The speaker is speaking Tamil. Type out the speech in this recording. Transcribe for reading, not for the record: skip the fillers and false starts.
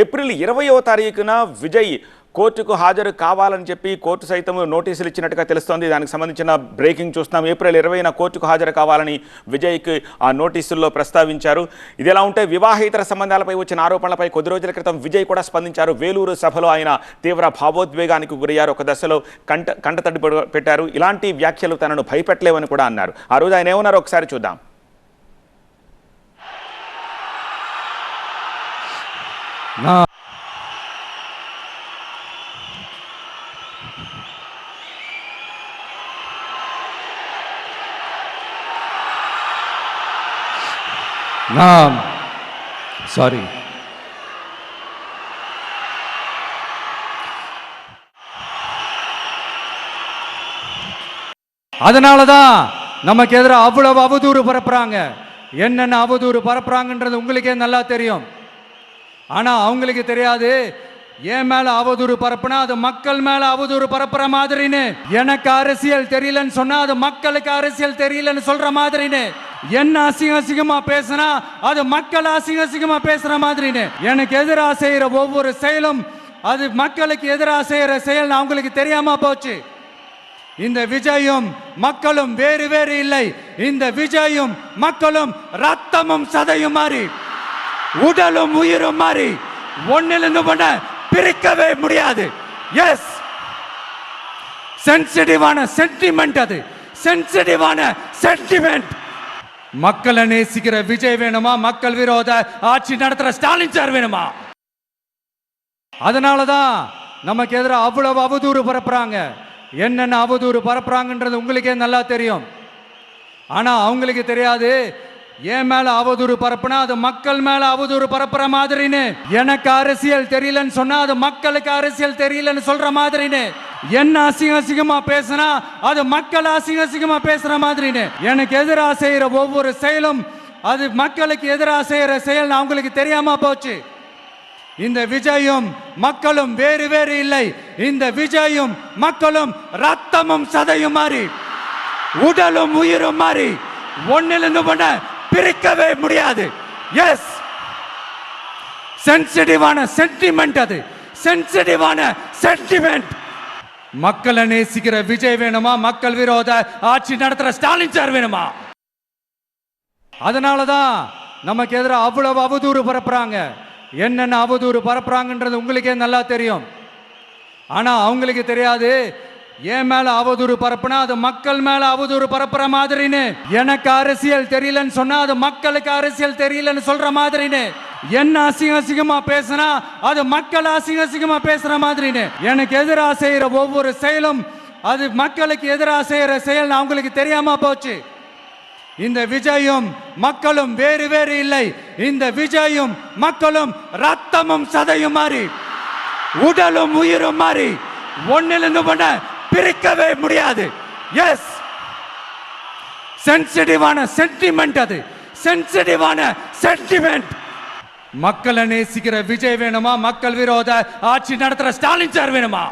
ఏప్రిల్ 20వ తారీఖున విజయ్ కోర్టుకు హాజరు కావాలని చెప్పి కోర్టు సైతం నోటీసులు ఇచ్చినట్టుగా తెలుస్తోంది. దానికి సంబంధించిన బ్రేకింగ్ చూస్తున్నాం. ఏప్రిల్ 20న కోర్టుకు హాజరు కావాలని విజయ్కి ఆ నోటీసుల్లో ప్రస్తావించారు. ఇది ఎలా ఉంటే వివాహేతర సంబంధాలపై వచ్చిన ఆరోపణలపై కొద్ది రోజుల క్రితం విజయ్ కూడా స్పందించారు. వేలూరు సభలో ఆయన తీవ్ర భావోద్వేగానికి గురయ్యారు. ఒక దశలో కంటతడి పెట్టారు. ఇలాంటి వ్యాఖ్యలు తనను భయపెట్టలేవని కూడా అన్నారు. ఆ రోజు ఆయన ఏమన్నారో ఒకసారి చూద్దాం. சாரி அதனாலதான் நமக்கு எதிராக அவ்வளவு அவதூறு பரப்புறாங்க. என்னென்ன அவதூறு பரப்புறாங்கன்றது உங்களுக்கே நல்லா தெரியும். ஆனா அவங்களுக்கு தெரியாது என் மேல அவதூறு பரப்புனா அது மக்கள் மேல அவதூறு பரப்புற மாதிரின்னு. எனக்கு அரசியல் தெரியலன்னு சொன்னா அது மக்களுக்கு அரசியல் தெரியலன்னு சொல்ற மாதிரின்னு. என்ன அசிங்கமா பேசினா அது மக்கள் அசிங்கமா பேசுற மாதிரின்னு. எனக்கு எதிராக செய்யற ஒவ்வொரு செயலும் அது மக்களுக்கு எதிராக செய்யற செயல் அவங்களுக்கு தெரியாம போச்சு. இந்த விஜயும் மக்களும் வேறு வேறு இல்லை. இந்த விஜயும் மக்களும் ரத்தமும் சதையும் மாறி உடலும் உயிரும் மாறி ஒன்னிலிருந்து பண்ண பிரிக்கவே முடியாது. எஸ், சென்சிட்டிவான சென்டிமெண்ட், அது சென்சிட்டிவான சென்டிமெண்ட். மக்களை நேசிக்கிற விஜய் வேணுமா, மக்கள் விரோத ஆட்சி நடத்துற ஸ்டாலின் சார் வேணுமா? அதனாலதான் நமக்கு எதிராக அவ்வளவு அவதூறு பரப்புறாங்க. என்னென்ன அவதூறு பரப்புறாங்கன்றது உங்களுக்கே நல்லா தெரியும். ஆனா அவங்களுக்கு தெரியாது என் மேல அவதூறு பரப்புனா அது மக்கள் மேல அவதூறு பரப்புற மாதிரின்னு. எனக்கு அரசியல் தெரியலன்னு சொன்னா அது மக்களுக்கு அரசியல் தெரியலன்னு சொல்ற மாதிரின்னு. என்ன அசிங்கமா பேசினா அது மக்கள் அசிங்கமா பேசுற மாதிரின்னு. எனக்கு எதிராக செய்யற ஒவ்வொரு செயலும் அது மக்களுக்கு எதிராக செய்யற செயல் அவங்களுக்கு தெரியாம போச்சு. இந்த விஜயும் மக்களும் வேறு வேறு இல்லை. இந்த விஜயும் மக்களும் ரத்தமும் சதையும் மாறி உடலும் உயிரும் மாறி ஒன்னிலிருந்து பண்ண பிரிக்கவே முடியாது. எஸ், சென்சிட்டிவான சென்டிமெண்ட், அது சென்சிட்டிவான சென்டிமெண்ட். மக்களை நேசிக்கிற விஜய் வேணுமா, மக்கள் விரோத ஆட்சி நடத்துற ஸ்டாலின் சார் வேணுமா? அதனாலதான் நமக்கு எதிராக அவ்வளவு அவதூறு பரப்புறாங்க. என்னென்ன அவதூறு பரப்புறாங்கன்றது உங்களுக்கே நல்லா தெரியும். ஆனா அவங்களுக்கு தெரியாது என் மேல அவதூறு பரப்புனா அது மக்கள் மேல அவதூறு பரப்புற மாதிரின்னு. எனக்கு அரசியல் தெரியலன்னு சொன்னா அது மக்களுக்கு அரசியல் தெரியலன்னு சொல்ற மாதிரின்னு. என்ன அசிங்கமா பேசினா அது மக்கள் அசிங்கமா பேசுற மாதிரின்னு. எனக்கு எதிராக செய்யற ஒவ்வொரு செயலும் அது மக்களுக்கு எதிராக செய்யற செயல் அவங்களுக்கு தெரியாம போச்சு. இந்த விஜயும் மக்களும் வேறு வேறு இல்லை. இந்த விஜயும் மக்களும் ரத்தமும் சதையும் மாறி உடலும் உயிரும் மாறி ஒன்னிலிருந்து பண்ண பிரிக்கவே முடியாது. எஸ், சென்சிட்டிவான சென்டிமெண்ட், அது சென்சிட்டிவான சென்டிமெண்ட். மக்களை நேசிக்கிற விஜய் வேணுமா, மக்கள் விரோத ஆட்சி நடத்துற ஸ்டாலின் சார் வேணுமா?